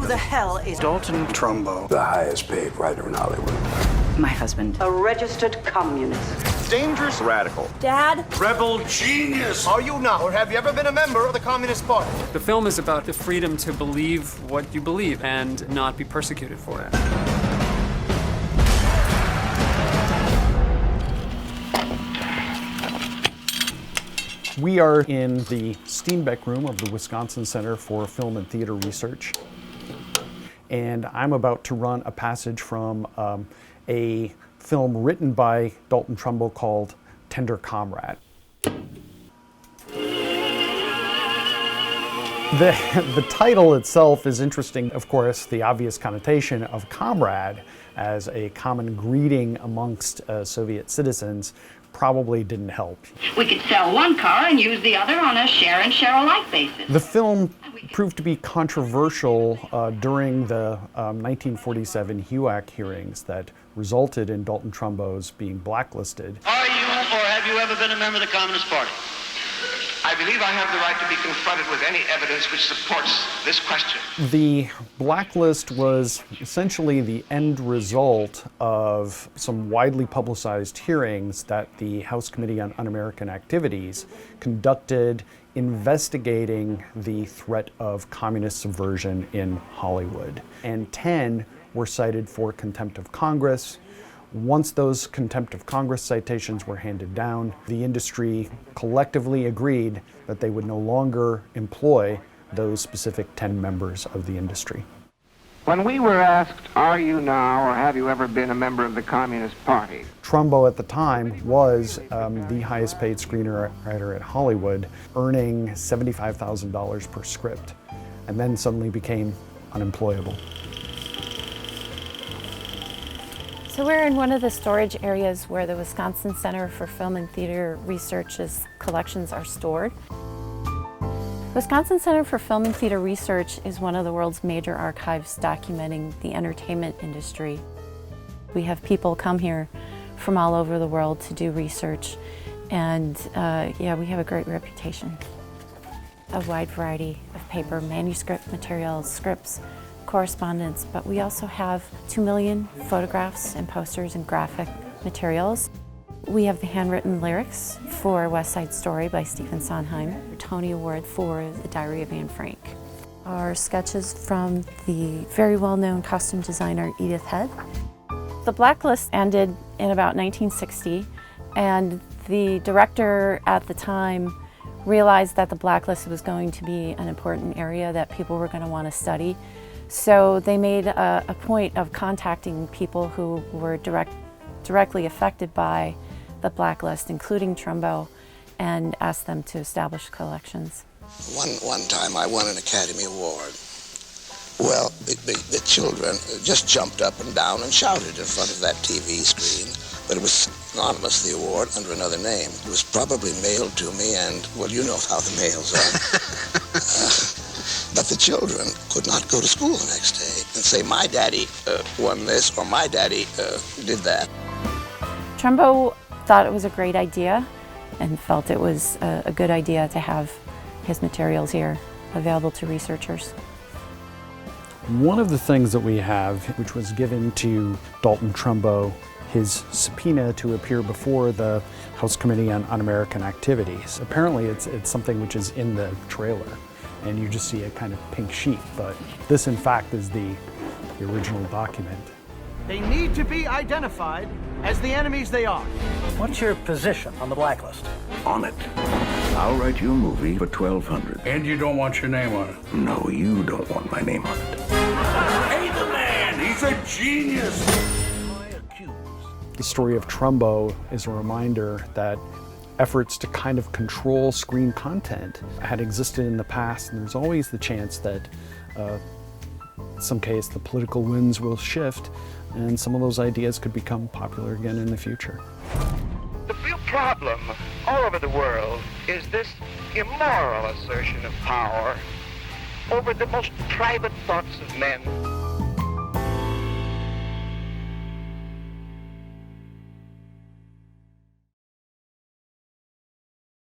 the hell is Dalton Trumbo? The highest paid writer in Hollywood. my husband? A registered communist. Dangerous radical. Dad? Rebel genius. Are you now, or have you ever been a member of the Communist Party? The film is about the freedom to believe what you believe and not be persecuted for it. We are in the Steenbeck room of the Wisconsin Center for Film and Theater Research. And I'm about to run a passage from a film written by Dalton Trumbo called Tender Comrade. The title itself is interesting. Of course, the obvious connotation of comrade as a common greeting amongst Soviet citizens probably didn't help. We could sell one car and use the other on a share and share alike basis. The film proved to be controversial during the 1947 HUAC hearings that resulted in Dalton Trumbo's being blacklisted. Are you or have you ever been a member of the Communist Party? I believe I have the right to be confronted with any evidence which supports this question. The blacklist was essentially the end result of some widely publicized hearings that the House Committee on Un-American Activities conducted investigating the threat of communist subversion in Hollywood. And 10 were cited for contempt of Congress. Once those contempt of Congress citations were handed down, the industry collectively agreed that they would no longer employ those specific 10 members of the industry. When we were asked, are you now or have you ever been a member of the Communist Party? Trumbo at the time was the highest paid screenwriter at Hollywood, earning $75,000 per script, and then suddenly became unemployable. So we're in one of the storage areas where the Wisconsin Center for Film and Theater Research's collections are stored. Wisconsin Center for Film and Theater Research is one of the world's major archives documenting the entertainment industry. We have people come here from all over the world to do research, and yeah, we have a great reputation. A wide variety of paper, manuscript materials, scripts, correspondence, but we also have 2 million photographs and posters and graphic materials. We have the handwritten lyrics for West Side Story by Stephen Sondheim, Tony Award for The Diary of Anne Frank. Our sketches from the very well-known costume designer Edith Head. The blacklist ended in about 1960, and the director at the time realized that the blacklist was going to be an important area that people were going to want to study. So they made a point of contacting people who were directly affected by the blacklist, including Trumbo, and asked them to establish collections. One time I won an Academy Award. Well, the children just jumped up and down and shouted in front of that TV screen, but it was anonymous, the award, under another name. It was probably mailed to me, and, well, you know how the mails are. But the children could not go to school the next day and say, my daddy won this, or my daddy did that. Trumbo thought it was a great idea and felt it was a good idea to have his materials here available to researchers. One of the things that we have, which was given to Dalton Trumbo, his subpoena to appear before the House Committee on Un-American Activities. Apparently it's something which is in the trailer, and you just see a kind of pink sheet, but this in fact is the original document. They need to be identified as the enemies they are. What's your position on the blacklist? On it. I'll write you a movie for $1,200. And you don't want your name on it? No, you don't want my name on it. Hey, the man! He's a genius! The story of Trumbo is a reminder that efforts to kind of control screen content had existed in the past, and there's always the chance that in some case the political winds will shift and some of those ideas could become popular again in the future. The real problem all over the world is this immoral assertion of power over the most private thoughts of men.